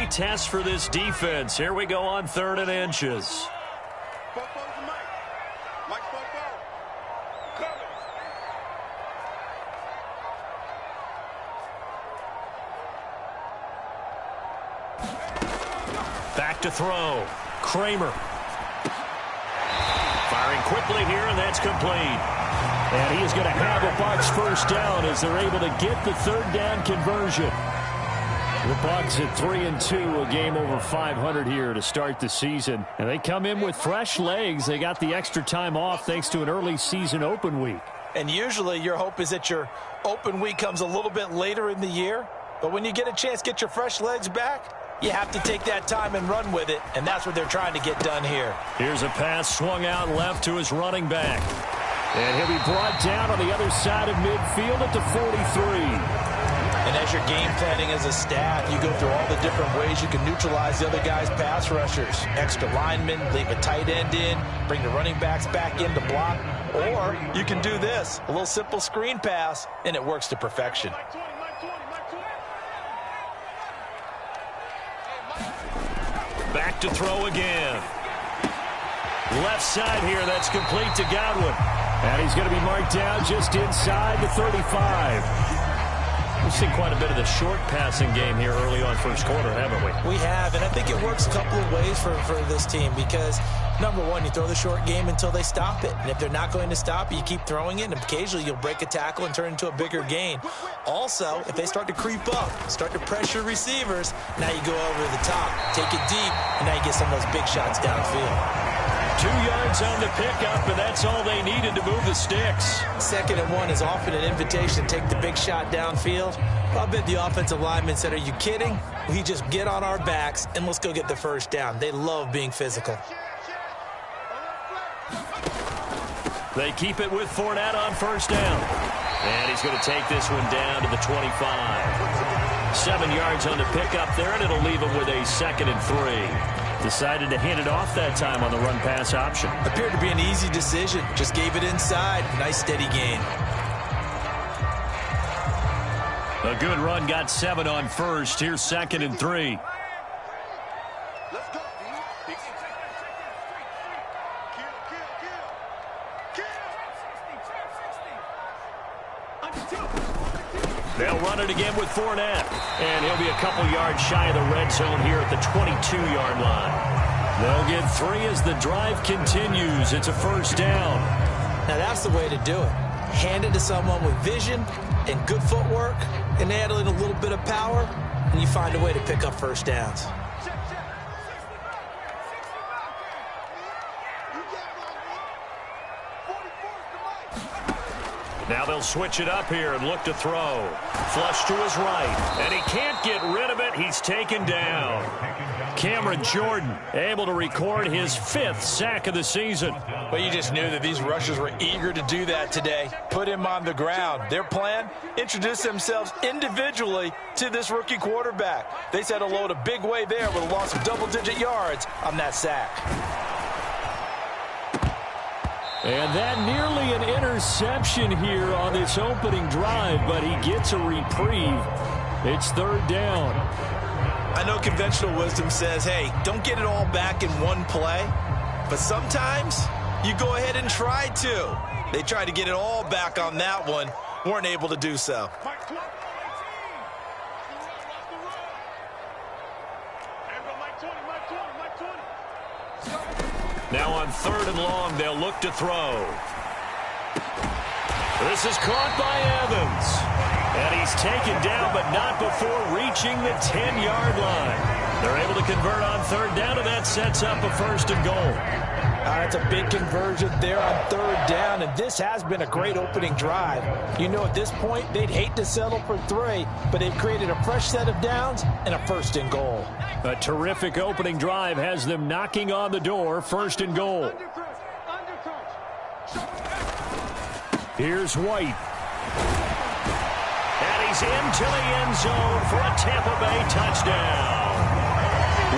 great test for this defense. Here we go on 3rd and inches. Back to throw. Kramer. Firing quickly here, and that's complete. And he is going to have a Bucs first down as they're able to get the 3rd down conversion. The Bucs at 3-2, a game over 500 here to start the season. And they come in with fresh legs. They got the extra time off thanks to an early season open week. And usually your hope is that your open week comes a little bit later in the year. But when you get a chance to get your fresh legs back, you have to take that time and run with it, and that's what they're trying to get done here. Here's a pass swung out left to his running back. And he'll be brought down on the other side of midfield at the 43. And as you're game planning as a staff, you go through all the different ways you can neutralize the other guy's pass rushers. Extra linemen, leave a tight end in, bring the running backs back in to block. Or you can do this, a little simple screen pass, and it works to perfection. Back to throw again. Left side here, that's complete to Godwin. And he's going to be marked down just inside the 35. We've seen quite a bit of the short passing game here early on first quarter, haven't we? We have, and I think it works a couple of ways for this team because, number one, you throw the short game until they stop it. And if they're not going to stop it, you keep throwing it, and occasionally you'll break a tackle and turn it into a bigger gain. Also, if they start to creep up, start to pressure receivers, now you go over the top, take it deep, and now you get some of those big shots downfield. 2 yards on the pickup, and that's all they needed to move the sticks. 2nd and 1 is often an invitation to take the big shot downfield. I bet the offensive lineman said, are you kidding? We just get on our backs, and let's go get the first down. They love being physical. They keep it with Fournette on first down. And he's going to take this one down to the 25. 7 yards on the pickup there, and it'll leave him with a 2nd and 3. Decided to hand it off that time on the run-pass option. Appeared to be an easy decision. Just gave it inside. Nice steady gain. A good run, got 7 on first. Here's 2nd and 3. They'll run it again with Fournette. And he'll be a couple yards shy of the red zone here at the 22-yard line. They'll get 3 as the drive continues. It's a first down. Now that's the way to do it. Hand it to someone with vision and good footwork, and add in a little bit of power, and you find a way to pick up first downs. Now they'll switch it up here and look to throw. Flush to his right, and he can't get rid of it. He's taken down. Cameron Jordan able to record his 5th sack of the season. Well, you just knew that these rushers were eager to do that today. Put him on the ground. Their plan, introduce themselves individually to this rookie quarterback. They said hello to big way there with a loss of double-digit yards on that sack. And that nearly an interception here on this opening drive, but he gets a reprieve. It's 3rd down. I know conventional wisdom says, hey, don't get it all back in one play. But sometimes you go ahead and try to. They tried to get it all back on that one. Weren't able to do so. Now on 3rd and long, they'll look to throw. This is caught by Evans. And he's taken down, but not before reaching the 10-yard line. They're able to convert on 3rd down, and that sets up a 1st and goal. That's a big conversion there on 3rd down, and this has been a great opening drive. You know, at this point, they'd hate to settle for 3, but they've created a fresh set of downs and a 1st and goal. A terrific opening drive has them knocking on the door, 1st and goal. Here's White. And he's into the end zone for a Tampa Bay touchdown.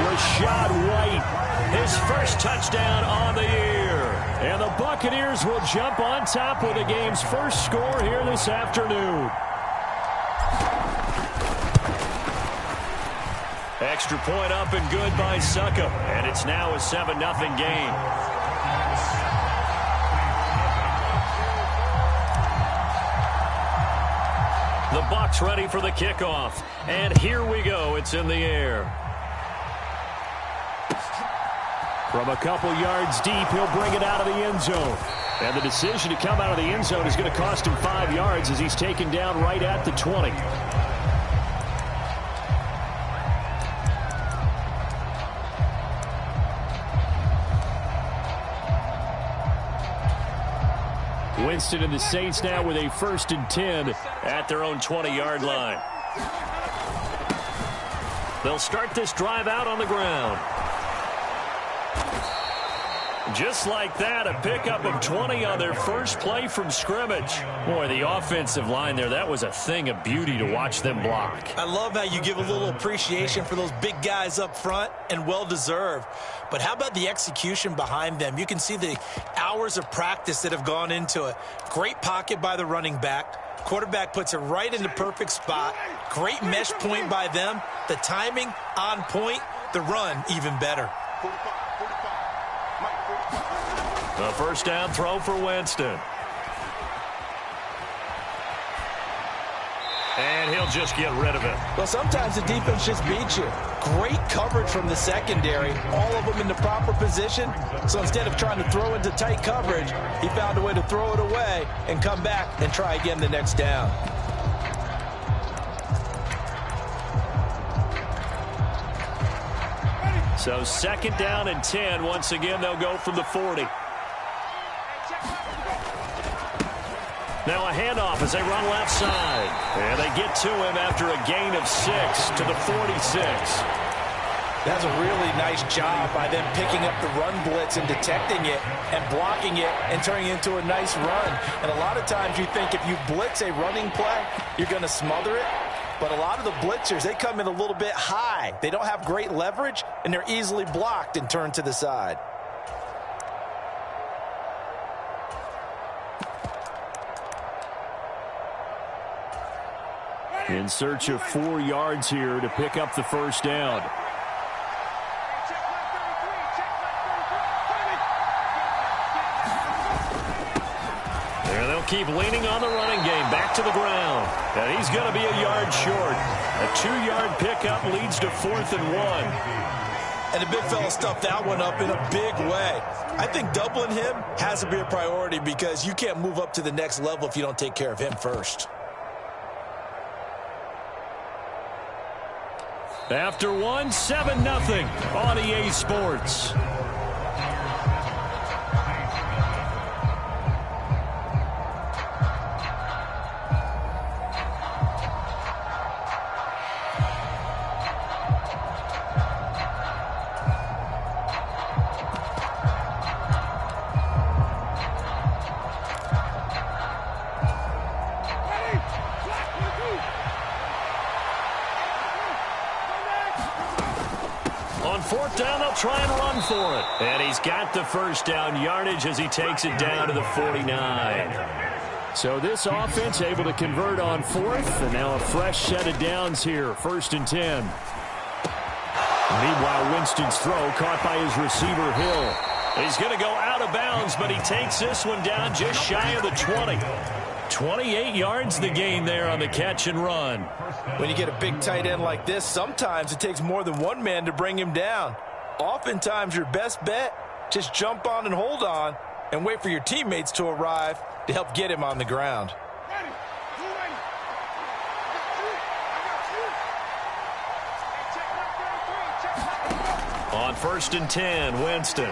Rashad White, his first touchdown on the year. And the Buccaneers will jump on top with the game's first score here this afternoon. Extra point up and good by Suckup. And it's now a 7-0 game. The Bucs ready for the kickoff. And here we go. It's in the air. From a couple yards deep, he'll bring it out of the end zone. And the decision to come out of the end zone is going to cost him 5 yards as he's taken down right at the 20. Winston and the Saints now with a 1st and 10 at their own 20-yard line. They'll start this drive out on the ground. Just like that, a pickup of 20 on their first play from scrimmage. Boy, the offensive line there, that was a thing of beauty to watch them block. I love how you give a little appreciation for those big guys up front, and well-deserved. But how about the execution behind them? You can see the hours of practice that have gone into it. Great pocket by the running back. Quarterback puts it right in the perfect spot. Great mesh point by them. The timing on point. The run even better. The first down throw for Winston. And he'll just get rid of it. Well, sometimes the defense just beats you. Great coverage from the secondary. All of them in the proper position. So instead of trying to throw into tight coverage, he found a way to throw it away and come back and try again the next down. So 2nd down and 10. Once again, they'll go from the 40. Now a handoff as they run left side. And they get to him after a gain of 6 to the 46. That's a really nice job by them picking up the run blitz and detecting it and blocking it and turning it into a nice run. And a lot of times you think if you blitz a running play, you're going to smother it. But a lot of the blitzers, they come in a little bit high. They don't have great leverage, and they're easily blocked and turned to the side. In search of 4 yards here to pick up the first down. And they'll keep leaning on the running game. Back to the ground. And he's going to be a yard short. A 2-yard pickup leads to 4th and 1. And the big fella stuffed that one up in a big way. I think doubling him has to be a priority because you can't move up to the next level if you don't take care of him first. After 1, 7-0 on EA Sports. On 4th down, they'll try and run for it. And he's got the first down yardage as he takes it down to the 49. So this offense able to convert on 4th, and now a fresh set of downs here, 1st and 10. Meanwhile, Winston's throw caught by his receiver, Hill. He's going to go out of bounds, but he takes this one down just shy of the 20. 28 yards the gain there on the catch and run. When you get a big tight end like this, sometimes it takes more than one man to bring him down. Oftentimes, your best bet, just jump on and hold on and wait for your teammates to arrive to help get him on the ground. On 1st and 10, Winston.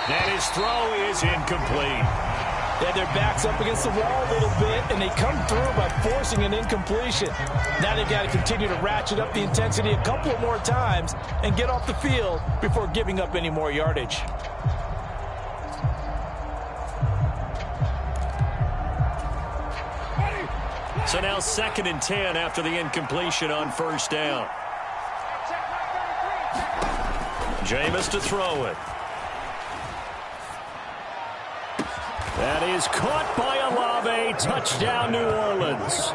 And his throw is incomplete. Yeah, their back's up against the wall a little bit, and they come through by forcing an incompletion. Now they've got to continue to ratchet up the intensity a couple of more times and get off the field before giving up any more yardage. So now 2nd and 10 after the incompletion on 1st down. Jameis to throw it. That is caught by Olave. Touchdown, New Orleans.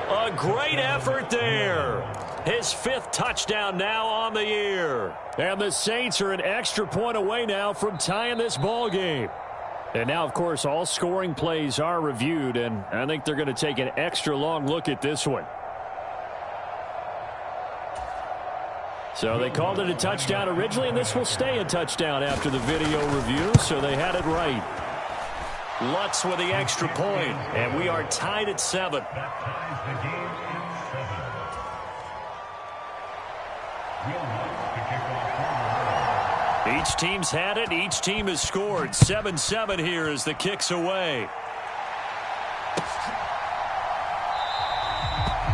A great effort there. His 5th touchdown now on the year. And the Saints are an extra point away now from tying this ball game. And now, of course, all scoring plays are reviewed, and I think they're going to take an extra long look at this one. So they called it a touchdown originally, and this will stay a touchdown after the video review, so they had it right. Lutz with the extra point, and we are tied at 7. Each team's had it. Each team has scored. 7-7 here as the kick's away.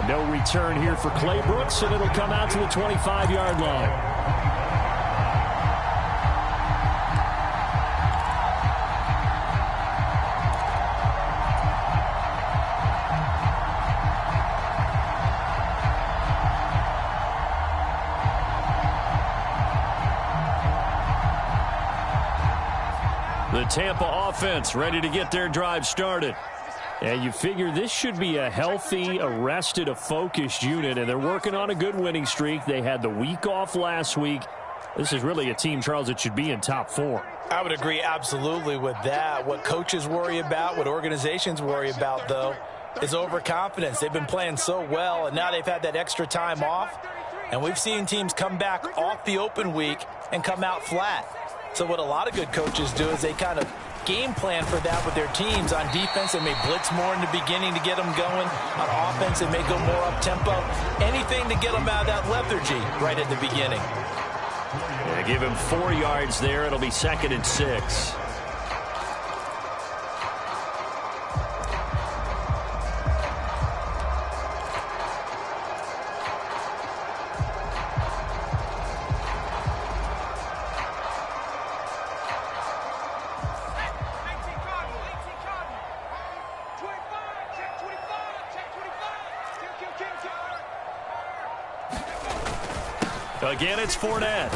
No return here for Clay Brooks, and it'll come out to the 25-yard line. The Tampa offense ready to get their drive started. And you figure this should be a healthy, arrested, a focused unit, and they're working on a good winning streak. They had the week off last week. This is really a team, Charles, that should be in top 4. I would agree absolutely with that. What coaches worry about, what organizations worry about, though, is overconfidence. They've been playing so well, and now they've had that extra time off. And we've seen teams come back off the open week and come out flat. So what a lot of good coaches do is they kind of game plan for that with their teams. On defense, they may blitz more in the beginning to get them going. On offense, they may go more up-tempo. Anything to get them out of that lethargy right at the beginning. Yeah, give him 4 yards there. It'll be 2nd and 6. Again, it's Fournette.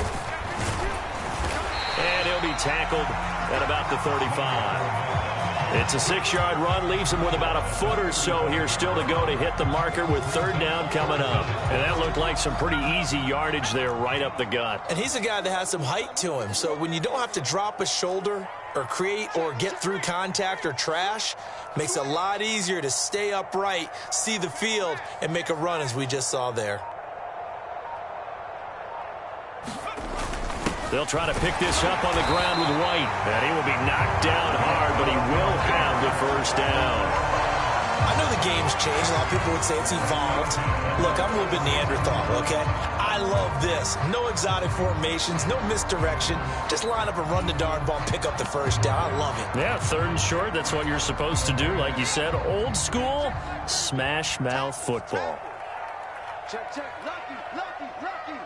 And he'll be tackled at about the 35. It's a 6-yard run, leaves him with about a foot or so here still to go to hit the marker with 3rd down coming up. And that looked like some pretty easy yardage there right up the gut. And he's a guy that has some height to him. So when you don't have to drop a shoulder or create or get through contact or trash, makes it a lot easier to stay upright, see the field, and make a run as we just saw there. They'll try to pick this up on the ground with White. And he will be knocked down hard, but he will have the 1st down. I know the game's changed. A lot of people would say it's evolved. Look, I'm a little bit Neanderthal, okay? I love this. No exotic formations, no misdirection. Just line up and run the darn ball and pick up the 1st down. I love it. Yeah, 3rd and short. That's what you're supposed to do. Like you said, old school, smash mouth football. Check, check. Lucky, lucky, lucky.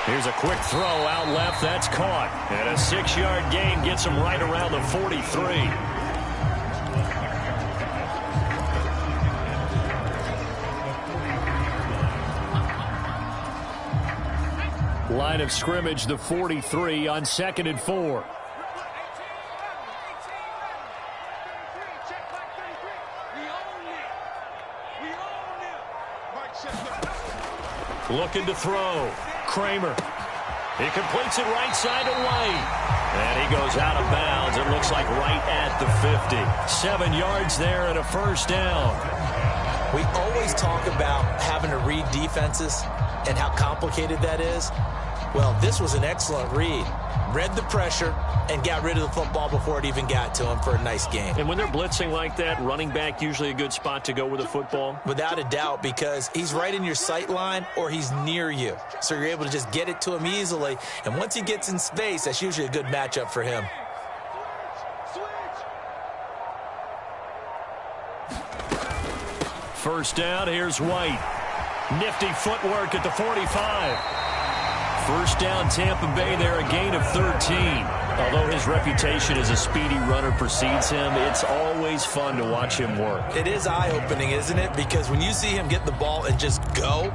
Here's a quick throw out left. That's caught. And a 6-yard gain gets him right around the 43. Line of scrimmage, the 43 on 2nd and 4. Looking to throw. Kramer. He completes it right side to White. And he goes out of bounds. It looks like right at the 50. 7 yards there and a 1st down. We always talk about having to read defenses and how complicated that is. Well, this was an excellent read. Read the pressure and got rid of the football before it even got to him for a nice game. And when they're blitzing like that, running back usually a good spot to go with the football? Without a doubt, because he's right in your sight line or he's near you. So you're able to just get it to him easily. And once he gets in space, that's usually a good matchup for him. First down, here's White. Nifty footwork at the 45. First down, Tampa Bay there, a gain of 13. Although his reputation as a speedy runner precedes him, it's always fun to watch him work. It is eye-opening, isn't it? Because when you see him get the ball and just go,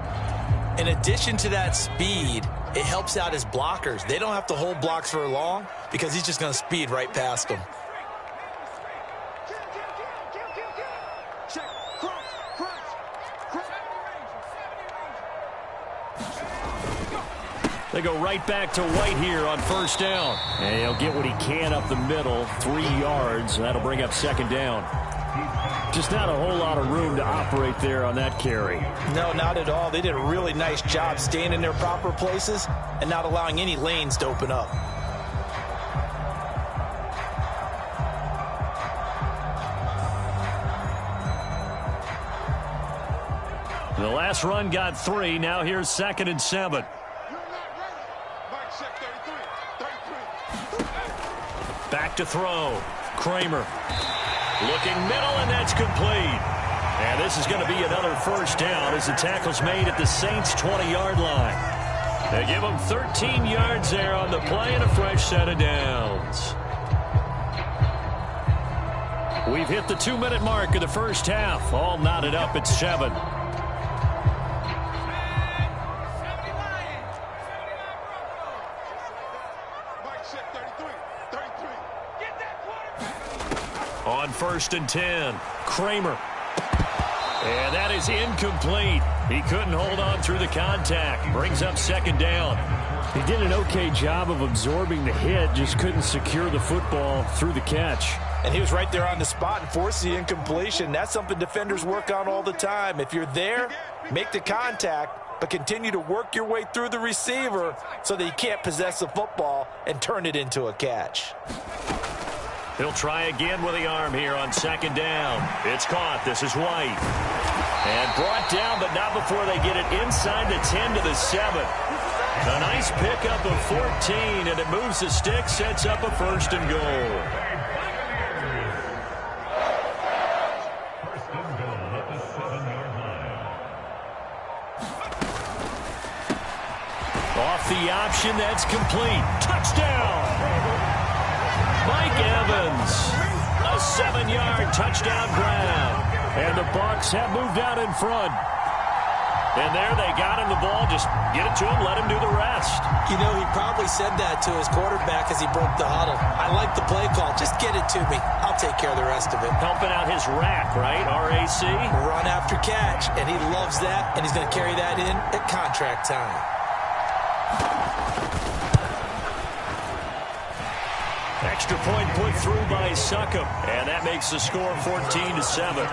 in addition to that speed, it helps out his blockers. They don't have to hold blocks for long because he's just going to speed right past them. They go right back to White here on first down. And he'll get what he can up the middle, 3 yards. That'll bring up second down. Just not a whole lot of room to operate there on that carry. No, not at all. They did a really nice job staying in their proper places and not allowing any lanes to open up. The last run got 3. Now here's 2nd and 7. Back to throw. Kramer. Looking middle, and that's complete. And this is going to be another first down as the tackle's made at the Saints' 20-yard line. They give them 13 yards there on the play and a fresh set of downs. We've hit the 2-minute mark of the first half. All knotted up at 7. On 1st and 10, Kramer. And that is incomplete. He couldn't hold on through the contact. Brings up 2nd down. He did an okay job of absorbing the hit, just couldn't secure the football through the catch. And he was right there on the spot and forced the incompletion. That's something defenders work on all the time. If you're there, make the contact, but continue to work your way through the receiver so that you can't possess the football and turn it into a catch. He'll try again with the arm here on 2nd down. It's caught. This is White. And brought down, but not before they get it inside the 10 to the 7. A nice pickup of 14, and it moves the stick, sets up a 1st and goal. Off the option, that's complete. Touchdown! Mike Evans, a 7-yard touchdown grab. And the Bucs have moved out in front. And there they got him the ball. Just get it to him, let him do the rest. You know, he probably said that to his quarterback as he broke the huddle. I like the play call. Just get it to me. I'll take care of the rest of it. Helping out his rack, right? RAC? Run after catch. And he loves that, and he's going to carry that in at contract time. Extra point put through by Succop, and that makes the score 14 to 7.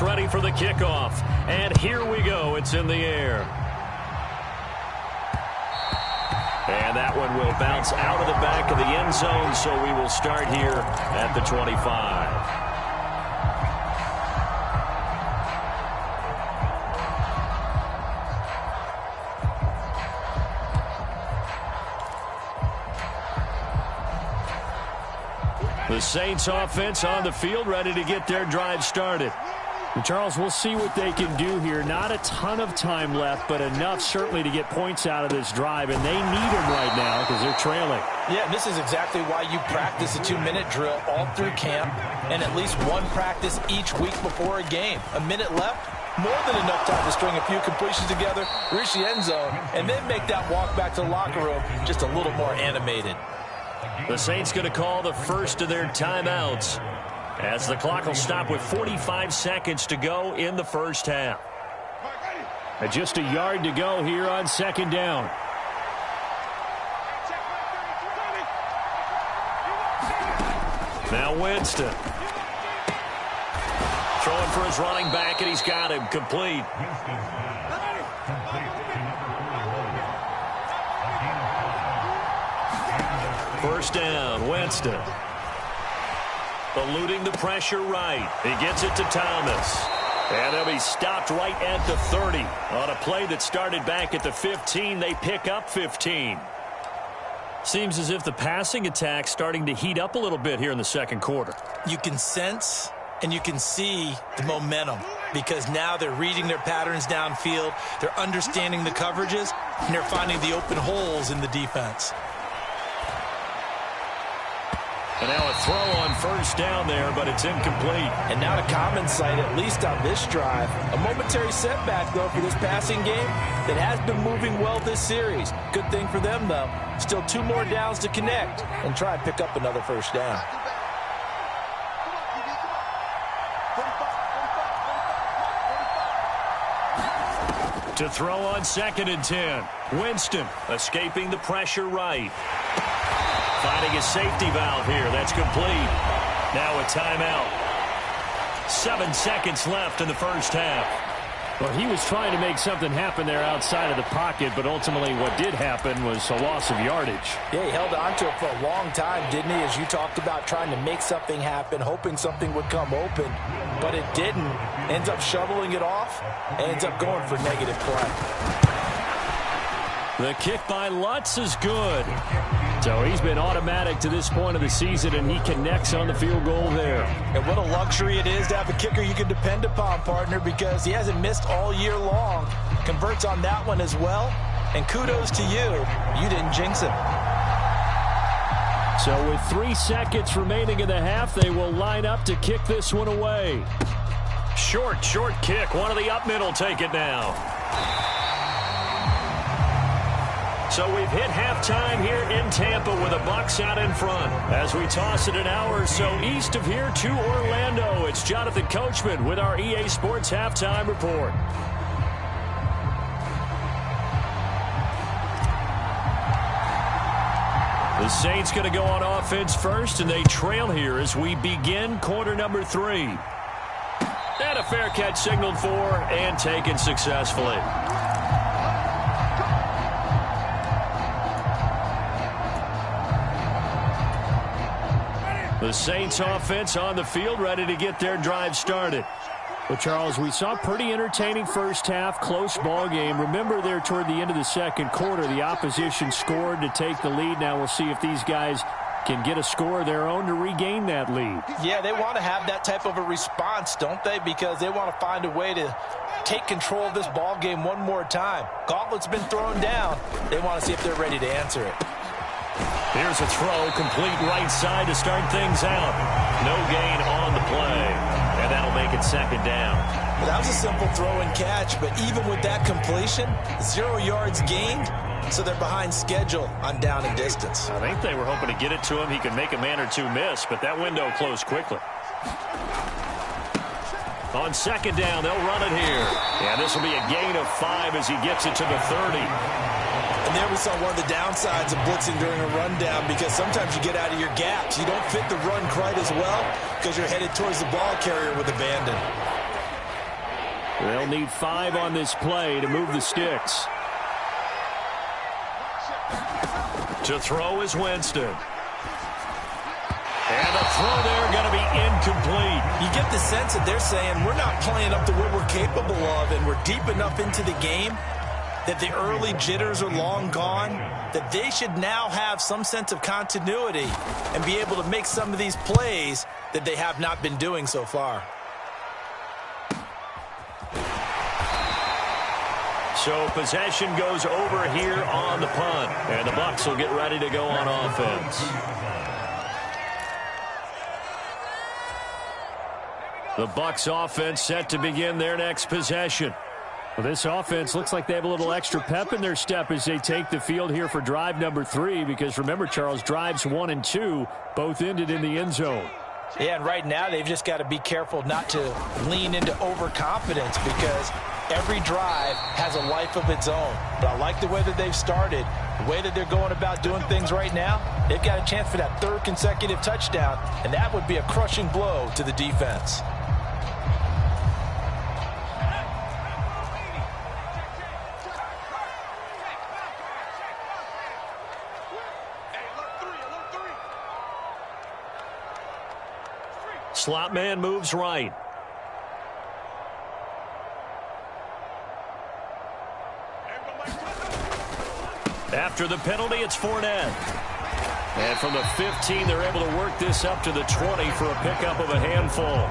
Ready for the kickoff, and here we go. It's in the air, and that one will bounce out of the back of the end zone, so we will start here at the 25. The Saints offense on the field, ready to get their drive started. And Charles, we'll see what they can do here. Not a ton of time left, but enough certainly to get points out of this drive, and they need them right now because they're trailing. Yeah, this is exactly why you practice a 2-minute drill all through camp and at least one practice each week before a game. A minute left, more than enough time to string a few completions together, reach the end zone, and then make that walk back to the locker room just a little more animated. The Saints going to call the first of their timeouts, as the clock will stop with 45 seconds to go in the first half. And just a yard to go here on 2nd down. Now Winston. Throwing for his running back, and he's got him complete. First down, Winston. Eluding the pressure right. He gets it to Thomas. And he'll be stopped right at the 30. On a play that started back at the 15, they pick up 15. Seems as if the passing attack's starting to heat up a little bit here in the second quarter. You can sense and you can see the momentum because now they're reading their patterns downfield, they're understanding the coverages, and they're finding the open holes in the defense. And now a throw on first down there, but it's incomplete. And now to common sight, at least on this drive. A momentary setback, though, for this passing game that has been moving well this series. Good thing for them, though. Still 2 more downs to connect and try and pick up another first down. To throw on 2nd and 10. Winston escaping the pressure right. Finding a safety valve here. That's complete. Now a timeout. 7 seconds left in the first half. Well, he was trying to make something happen there outside of the pocket, but ultimately what did happen was a loss of yardage. Yeah, he held on to it for a long time, didn't he? As you talked about trying to make something happen, hoping something would come open, but it didn't. Ends up shoveling it off, ends up going for negative play. The kick by Lutz is good. So he's been automatic to this point of the season, and he connects on the field goal there. And what a luxury it is to have a kicker you can depend upon, partner, because he hasn't missed all year long. Converts on that one as well. And kudos to you. You didn't jinx him. So with 3 seconds remaining in the half, they will line up to kick this one away. Short kick. One of the up middle take it now. So we've hit halftime here in Tampa with the Bucs out in front. As we toss it an hour or so east of here to Orlando, it's Jonathan Coachman with our EA Sports Halftime Report. The Saints going to go on offense first, and they trail here as we begin quarter number 3. And a fair catch signaled for and taken successfully. The Saints offense on the field, ready to get their drive started. Well, Charles, we saw a pretty entertaining first half, close ball game. Remember there toward the end of the second quarter, the opposition scored to take the lead. Now we'll see if these guys can get a score of their own to regain that lead. Yeah, they want to have that type of a response, don't they? Because they want to find a way to take control of this ball game one more time. Gauntlet's been thrown down. They want to see if they're ready to answer it. Here's a throw, complete right side to start things out. No gain on the play, and that'll make it 2nd down. Well, that was a simple throw and catch, but even with that completion, 0 yards gained, so they're behind schedule on down and distance. I think they were hoping to get it to him. He could make a man or two miss, but that window closed quickly. On 2nd down, they'll run it here. Yeah, this will be a gain of 5 as he gets it to the 30. And there we saw one of the downsides of blitzing during a rundown, because sometimes you get out of your gaps. You don't fit the run quite as well because you're headed towards the ball carrier with abandon. They'll need 5 on this play to move the sticks. To throw is Winston. And the throw there going to be incomplete. You get the sense that they're saying we're not playing up to what we're capable of, and we're deep enough into the game that the early jitters are long gone, that they should now have some sense of continuity and be able to make some of these plays that they have not been doing so far. So possession goes over here on the punt, and the Bucs will get ready to go on offense. The Bucs offense set to begin their next possession. Well, this offense looks like they have a little extra pep in their step as they take the field here for drive number 3, because remember, Charles, drives 1 and 2 both ended in the end zone. Yeah, and right now they've just got to be careful not to lean into overconfidence, because every drive has a life of its own. But I like the way that they've started, the way that they're going about doing things right now. They've got a chance for that 3rd consecutive touchdown, and that would be a crushing blow to the defense. Slot man moves right. After the penalty, it's Fournette. And from the 15, they're able to work this up to the 20 for a pickup of a handful.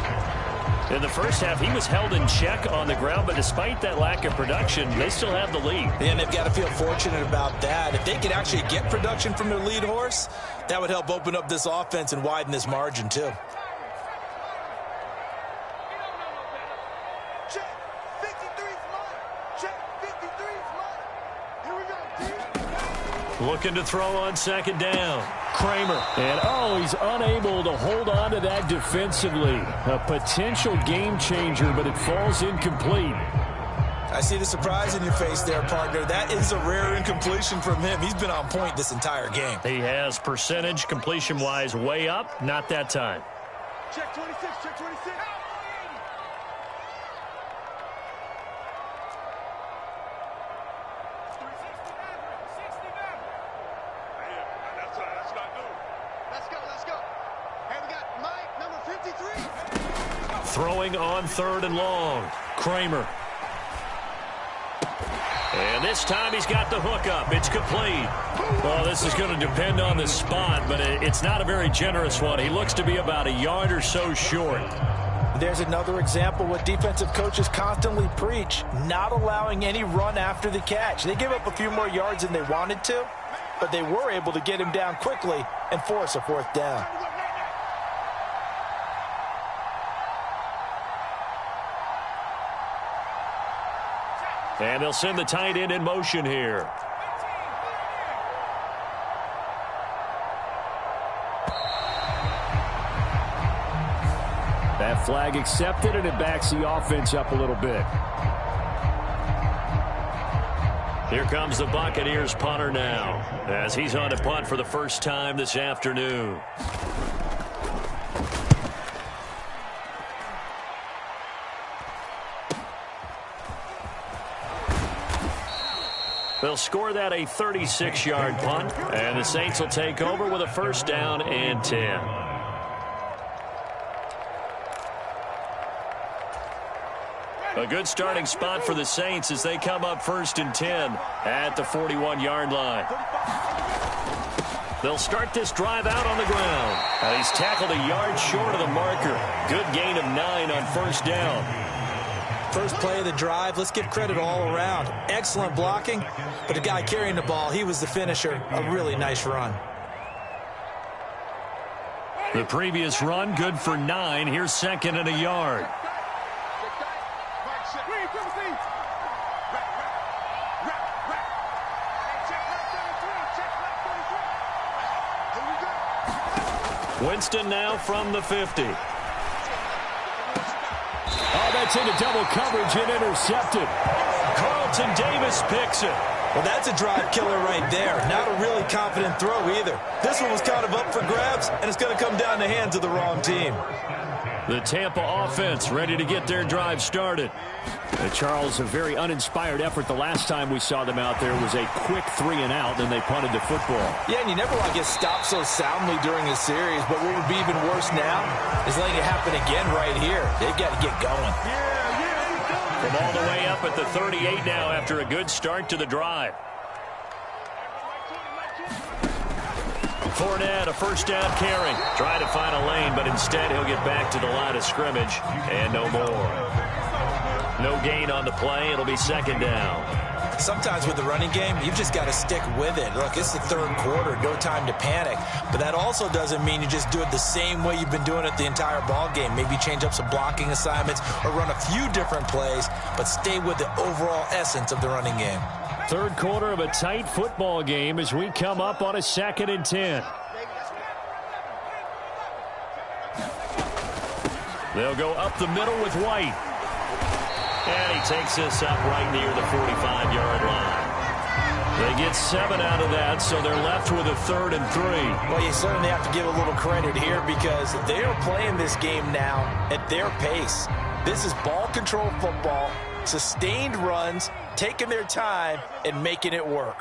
In the first half, he was held in check on the ground, but despite that lack of production, they still have the lead. And they've got to feel fortunate about that. If they could actually get production from their lead horse, that would help open up this offense and widen this margin, too. Check. 53's mine. Check. 53's mine. Here we go, D. Looking to throw on second down. Kramer. And, he's unable to hold on to that defensively. A potential game changer, but it falls incomplete. I see the surprise in your face there, partner. That is a rare incompletion from him. He's been on point this entire game. He has percentage completion-wise way up. Not that time. Check 26. Check 26. Throwing on third and long. Kramer. And this time he's got the hook up. It's complete. Well, this is going to depend on the spot, but it's not a very generous one. He looks to be about a yard or so short. There's another example what defensive coaches constantly preach, not allowing any run after the catch. They gave up a few more yards than they wanted to, but they were able to get him down quickly and force a fourth down. And they'll send the tight end in motion here. That flag accepted, and it backs the offense up a little bit. Here comes the Buccaneers punter now, as he's on to punt for the first time this afternoon. They'll score that a 36-yard punt, and the Saints will take over with a first down and 10. A good starting spot for the Saints as they come up first and 10 at the 41-yard line. They'll start this drive out on the ground. He's tackled a yard short of the marker. Good gain of 9 on first down. First play of the drive, let's give credit all around. Excellent blocking, but the guy carrying the ball, he was the finisher. A really nice run. The previous run, good for 9. Here's second and a yard. Winston now from the 50. Oh, that's into double coverage and intercepted. Carlton Davis picks it. Well, that's a drive killer right there. Not a really confident throw either. This one was kind of up for grabs, and it's going to come down in the hands of the wrong team. The Tampa offense ready to get their drive started. Charles, a very uninspired effort the last time we saw them out there was a quick 3-and-out, then they punted the football. Yeah, and you never want to get stopped so soundly during a series, but what would be even worse now is letting it happen again right here. They've got to get going. From all the way up at the 38 now after a good start to the drive. Fournette, a first down carry. Trying to find a lane, but instead he'll get back to the line of scrimmage. And no more. No gain on the play. It'll be second down. Sometimes with the running game, you've just got to stick with it. Look, it's the third quarter. No time to panic. But that also doesn't mean you just do it the same way you've been doing it the entire ball game. Maybe change up some blocking assignments or run a few different plays, but stay with the overall essence of the running game. Third quarter of a tight football game as we come up on a 2nd and 10. They'll go up the middle with White. And he takes this up right near the 45-yard line. They get 7 out of that, so they're left with a 3rd and 3. Well, you certainly have to give a little credit here because they are playing this game now at their pace. This is ball control football, sustained runs, taking their time, and making it work.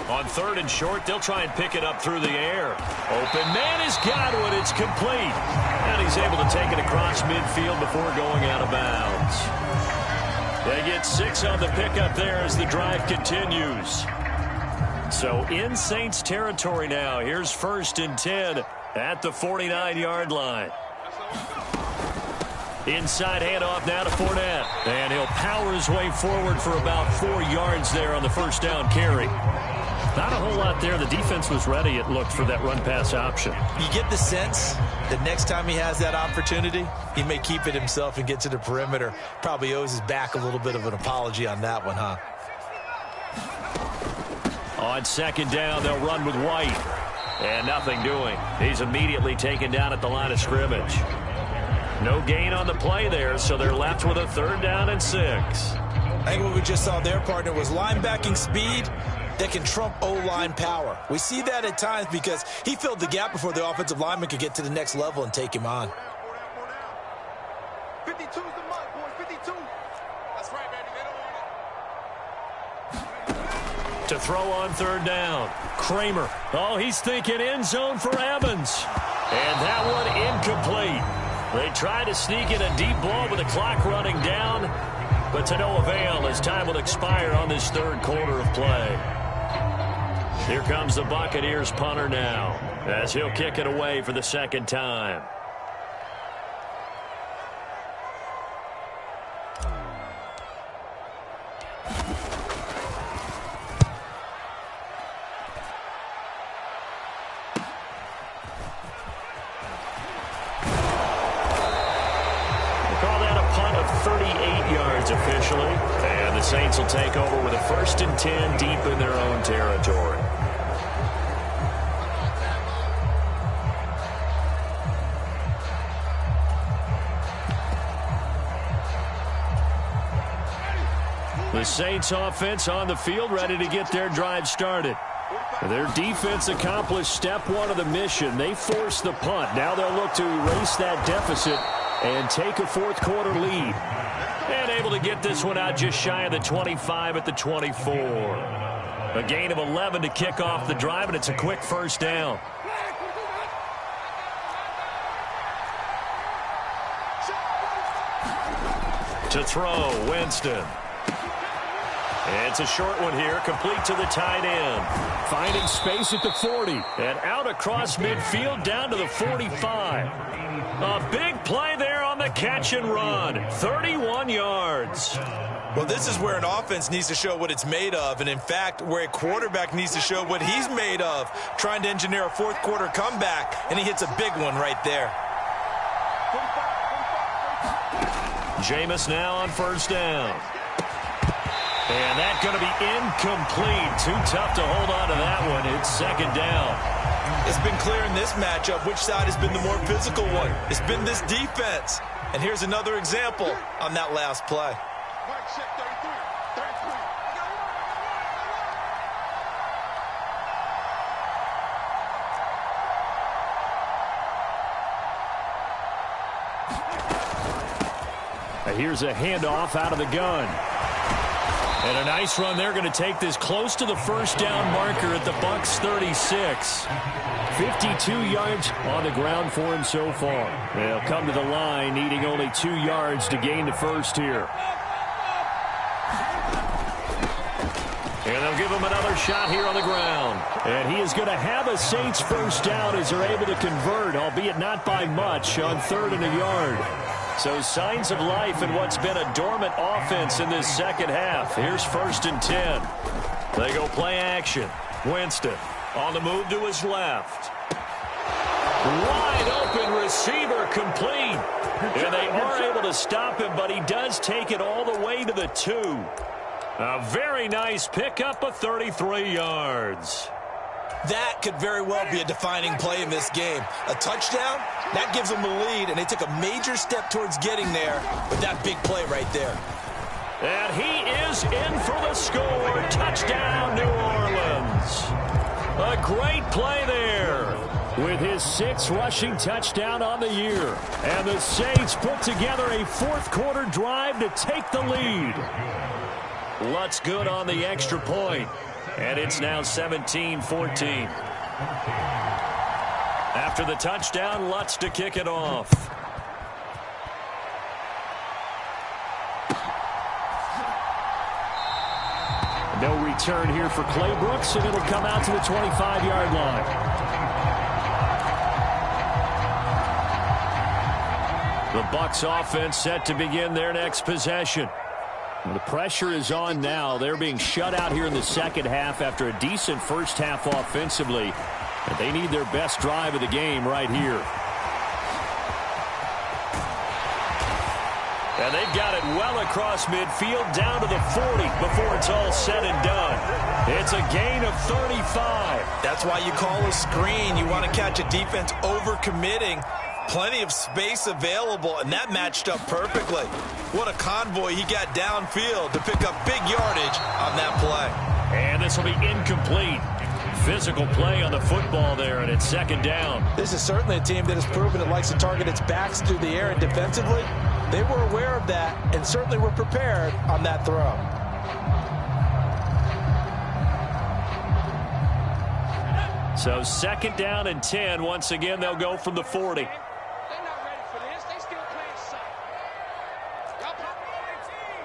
On 3rd and short, they'll try and pick it up through the air. Open man has got it. It's complete. And he's able to take it across midfield before going out of bounds. They get 6 on the pickup there as the drive continues. So in Saints territory now. Here's 1st and 10 at the 49-yard line. Inside handoff now to Fournette. And he'll power his way forward for about 4 yards there on the first down carry. Not a whole lot there. The defense was ready, it looked, for that run-pass option. You get the sense that next time he has that opportunity, he may keep it himself and get to the perimeter. Probably owes his back a little bit of an apology on that one, huh? On 2nd down, they'll run with White. And nothing doing. He's immediately taken down at the line of scrimmage. No gain on the play there, so they're left with a 3rd down and 6. I think what we just saw there, partner, was linebacking speed that can trump O-line power. We see that at times because he filled the gap before the offensive lineman could get to the next level and take him on. 52's the mark, boys. 52. That's right, baby. They don't want it. To throw on 3rd down. Kramer. Oh, he's thinking end zone for Evans. And that one incomplete. They try to sneak in a deep ball with the clock running down, but to no avail as time will expire on this 3rd quarter of play. Here comes the Buccaneers punter now, as he'll kick it away for the 2nd time. Officially, and the Saints will take over with a 1st and 10 deep in their own territory. The Saints offense on the field, ready to get their drive started. Their defense accomplished step 1 of the mission. They forced the punt. Now they'll look to erase that deficit and take a 4th quarter lead. And able to get this one out just shy of the 25 at the 24. A gain of 11 to kick off the drive, and it's a quick 1st down. To throw, Winston. It's a short one here, complete to the tight end. Finding space at the 40. And out across midfield down to the 45. A big play there on the catch and run. 31 yards. Well, this is where an offense needs to show what it's made of, and in fact, where a quarterback needs to show what he's made of, trying to engineer a 4th quarter comeback, and he hits a big one right there. Jameis now on 1st down. And that's going to be incomplete. Too tough to hold on to that one. It's 2nd down. It's been clear in this matchup which side has been the more physical one. It's been this defense. And here's another example on that last play. Here's a handoff out of the gun. And a nice run. They're going to take this close to the 1st down marker at the Bucs 36. 52 yards on the ground for him so far. They'll come to the line needing only 2 yards to gain the 1st here. And they'll give him another shot here on the ground. And he is going to have a Saints 1st down as they're able to convert, albeit not by much, on 3rd and a yard. So signs of life in what's been a dormant offense in this 2nd half. Here's 1st and 10. They go play action. Winston on the move to his left. Wide open receiver complete. And they are able to stop him, but he does take it all the way to the 2. A very nice pickup of 33 yards. That could very well be a defining play in this game. A touchdown, that gives them a lead, and they took a major step towards getting there with that big play right there. And he is in for the score. Touchdown, New Orleans. A great play there with his 6th rushing touchdown on the year. And the Saints put together a 4th quarter drive to take the lead. Lutz good on the extra point. And it's now 17-14. After the touchdown, Lutz to kick it off. No return here for Clay Brooks, and it'll come out to the 25-yard line. The Bucs offense set to begin their next possession. Well, the pressure is on now. They're being shut out here in the second half after a decent first half offensively. And they need their best drive of the game right here. And they've got it well across midfield down to the 40 before it's all said and done. It's a gain of 35. That's why you call a screen. You want to catch a defense overcommitting. Plenty of space available, and that matched up perfectly. What a convoy he got downfield to pick up big yardage on that play. And this will be incomplete. Physical play on the football there, and it's second down. This is certainly a team that has proven it likes to target its backs through the air, and defensively, they were aware of that and certainly were prepared on that throw. So second down and 10. Once again, they'll go from the 40. They're not ready for this. They still playing soft. Y'all pop on their team.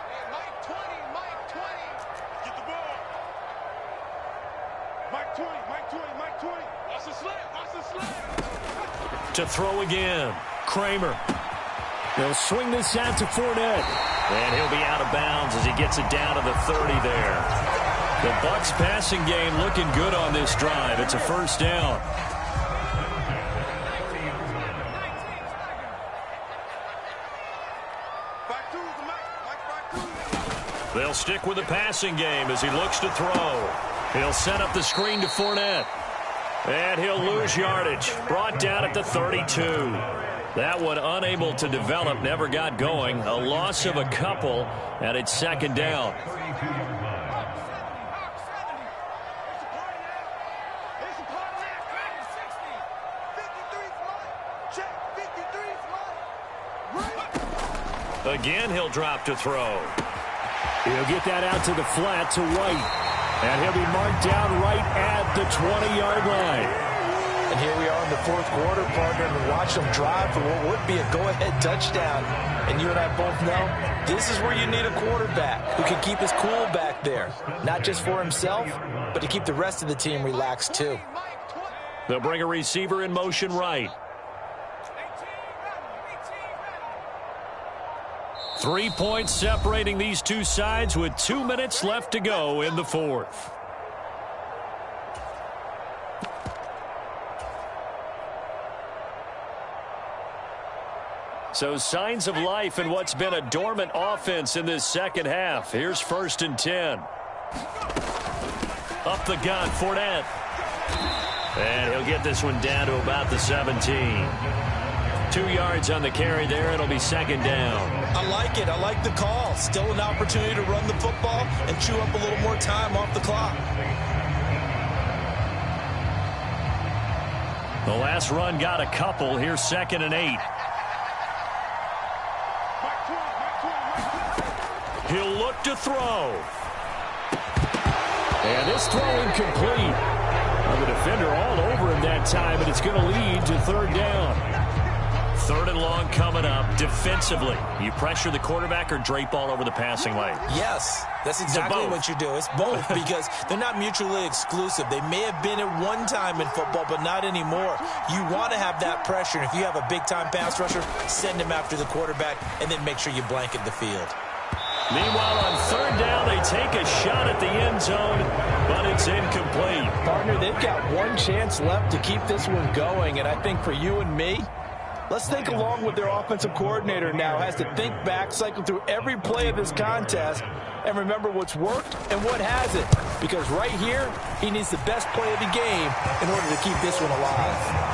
Hey, Mike 20, Mike 20. Get the ball. Mike 20, Mike 20, Mike 20. Watch the sled, watch the sled. To throw again. Kramer. They'll swing this out to Fournette. And he'll be out of bounds as he gets it down to the 30 there. The Bucs passing game looking good on this drive. It's a first down. They'll stick with the passing game as he looks to throw. He'll set up the screen to Fournette. And he'll lose yardage. Brought down at the 32. That one unable to develop, never got going. A loss of a couple, and it's second down. Again, he'll drop to throw. He'll get that out to the flat to White. And he'll be marked down right at the 20-yard line. And here we are in the fourth quarter, partner, and watch them drive for what would be a go-ahead touchdown. And you and I both know this is where you need a quarterback who can keep his cool back there. Not just for himself, but to keep the rest of the team relaxed too. They'll bring a receiver in motion right. 3 points separating these two sides with 2 minutes left to go in the fourth. So signs of life in what's been a dormant offense in this second half. Here's first and 10. Up the gun, Fournette. And he'll get this one down to about the 17. 2 yards on the carry there. It'll be second down. I like it. I like the call. Still an opportunity to run the football and chew up a little more time off the clock. The last run got a couple. Here's second and 8. He'll look to throw. And this throw incomplete. Well, the defender all over him that time, and it's going to lead to third down. Third and long coming up. Defensively, you pressure the quarterback or drape all over the passing lane? Yes, that's exactly what you do. It's both because they're not mutually exclusive. They may have been at one time in football, but not anymore. You want to have that pressure. And if you have a big-time pass rusher, send him after the quarterback, and then make sure you blanket the field. Meanwhile, on third down, they take a shot at the end zone, but it's incomplete. Partner, they've got one chance left to keep this one going, and I think for you and me, let's think along with their offensive coordinator now. Has to think back, cycle through every play of this contest, and remember what's worked and what hasn't. Because right here, he needs the best play of the game in order to keep this one alive.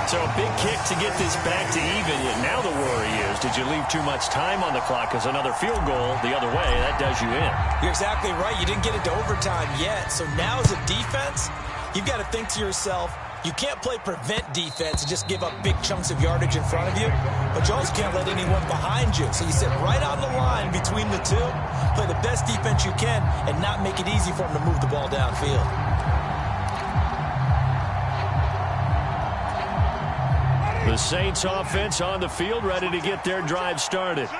So a big kick to get this back to even. Now the worry is, did you leave too much time on the clock? Because another field goal the other way, that does you in. You're exactly right. You didn't get it to overtime yet. So now as a defense, you've got to think to yourself, you can't play prevent defense and just give up big chunks of yardage in front of you, but you also can't let anyone behind you. So you sit right on the line between the two, play the best defense you can, and not make it easy for them to move the ball downfield. The Saints offense on the field, ready to get their drive started.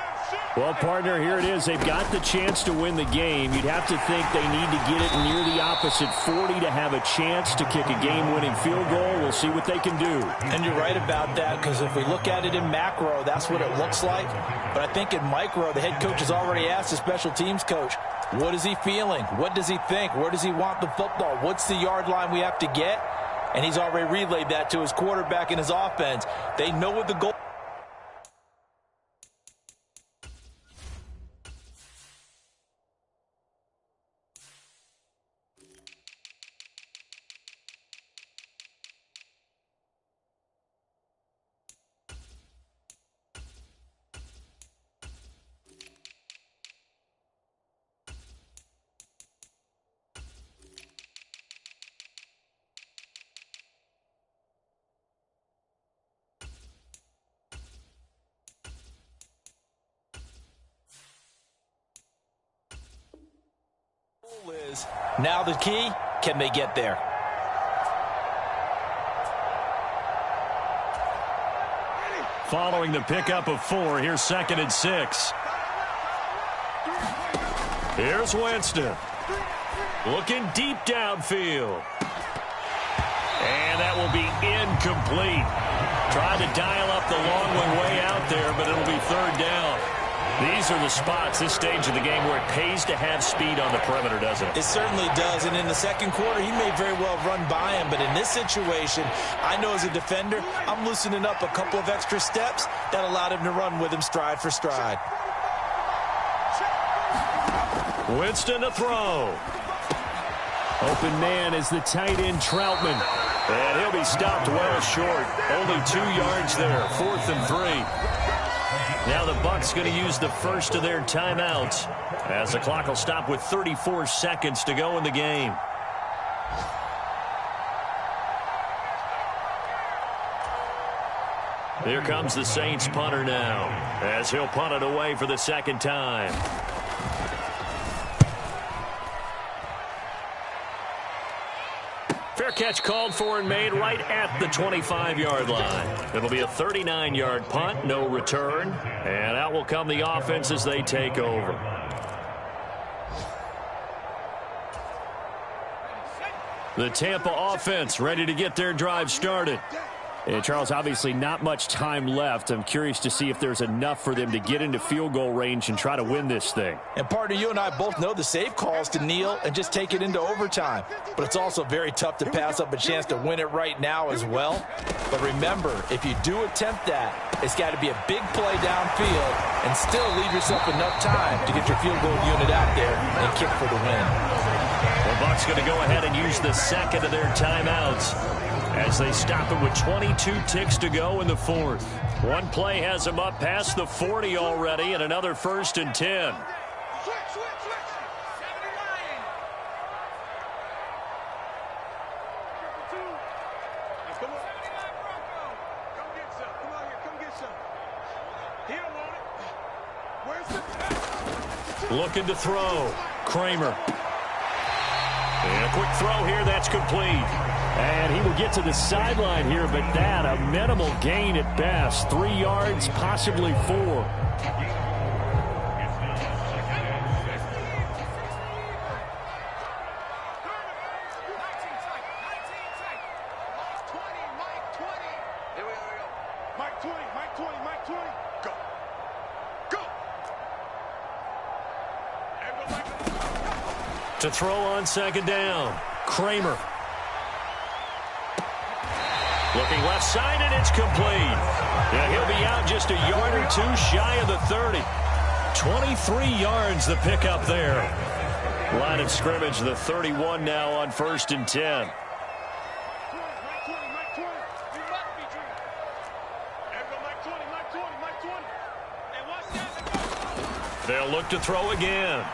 Well, partner, here it is. They've got the chance to win the game. You'd have to think they need to get it near the opposite 40 to have a chance to kick a game-winning field goal. We'll see what they can do. And you're right about that, because if we look at it in macro, that's what it looks like. But I think in micro, the head coach has already asked the special teams coach, what is he feeling? What does he think? Where does he want the football? What's the yard line we have to get? And he's already relayed that to his quarterback and his offense. They know what the goal. Is now the key, can they get there? Following the pickup of 4, here's 2nd and 6. Here's Winston. Looking deep downfield. And that will be incomplete. Tried to dial up the long one way out there, but it'll be 3rd down. These are the spots, this stage of the game, where it pays to have speed on the perimeter, doesn't it? It certainly does, and in the second quarter, he may very well run by him, but in this situation, I know as a defender, I'm loosening up a couple of extra steps that allowed him to run with him stride for stride. Winston to throw. Open man is the tight end, Troutman. And he'll be stopped well short. Only 2 yards there, 4th and 3. Now the Bucs going to use the first of their timeouts as the clock will stop with 34 seconds to go in the game. Here comes the Saints punter now as he'll punt it away for the 2nd time. Fair catch called for and made right at the 25-yard line. It'll be a 39-yard punt, no return. And out will come the offense as they take over. The Tampa offense ready to get their drive started. And Charles, obviously not much time left. I'm curious to see if there's enough for them to get into field goal range and try to win this thing. And partner, you and I both know the safe calls to kneel and just take it into overtime. But it's also very tough to pass up a chance to win it right now as well. But remember, if you do attempt that, it's got to be a big play downfield and still leave yourself enough time to get your field goal unit out there and kick for the win. The Bucs going to go ahead and use the 2nd of their timeouts as they stop it with 22 ticks to go in the 4th. One play has them up past the 40 already, and another 1st and 10. Looking to throw. Kramer. And a quick throw here, that's complete. And he will get to the sideline here, but that a minimal gain at best. 3 yards, possibly 4. To throw on 2nd down. Kramer. Looking left side, and it's complete. Yeah, he'll be out just a yard or 2 shy of the 30. 23 yards the pickup there. Line of scrimmage, the 31 now on 1st and 10. They'll look to throw again.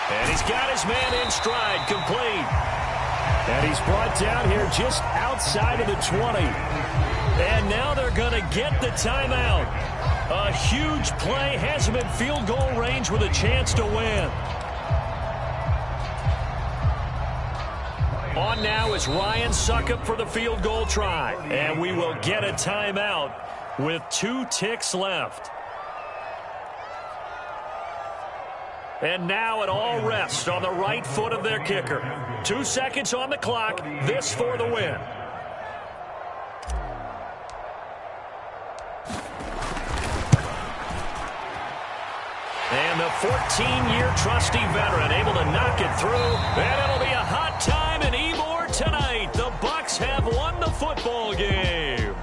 And he's got his man in stride, complete. And he's brought down here just outside of the 20. And now they're going to get the timeout. A huge play has him in field goal range with a chance to win. On now is Ryan Suckup for the field goal try. And we will get a timeout with 2 ticks left. And now it all rests on the right foot of their kicker. 2 seconds on the clock. This for the win. And the 14-year trusty veteran able to knock it through. And it'll be a hot time in Ybor tonight. The Bucs have won the football game.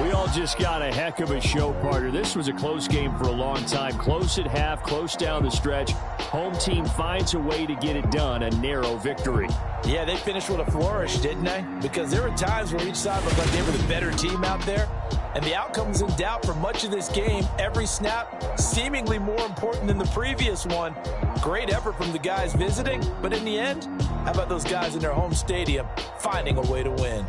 We all just got a heck of a show, partner. This was a close game for a long time. Close at half, close down the stretch. Home team finds a way to get it done. A narrow victory. Yeah, they finished with a flourish, didn't they? Because there were times where each side looked like they were the better team out there. And the outcome was in doubt for much of this game. Every snap seemingly more important than the previous one. Great effort from the guys visiting. But in the end, how about those guys in their home stadium finding a way to win?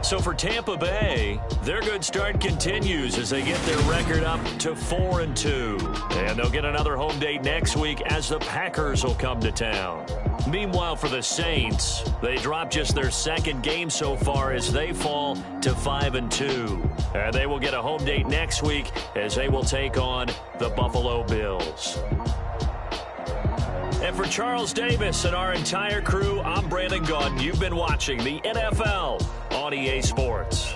So for Tampa Bay, their good start continues as they get their record up to 4-2. And they'll get another home date next week as the Packers will come to town. Meanwhile, for the Saints, they drop just their second game so far as they fall to 5-2. And they will get a home date next week as they will take on the Buffalo Bills. And for Charles Davis and our entire crew, I'm Brandon Gaudin. You've been watching the NFL on EA Sports.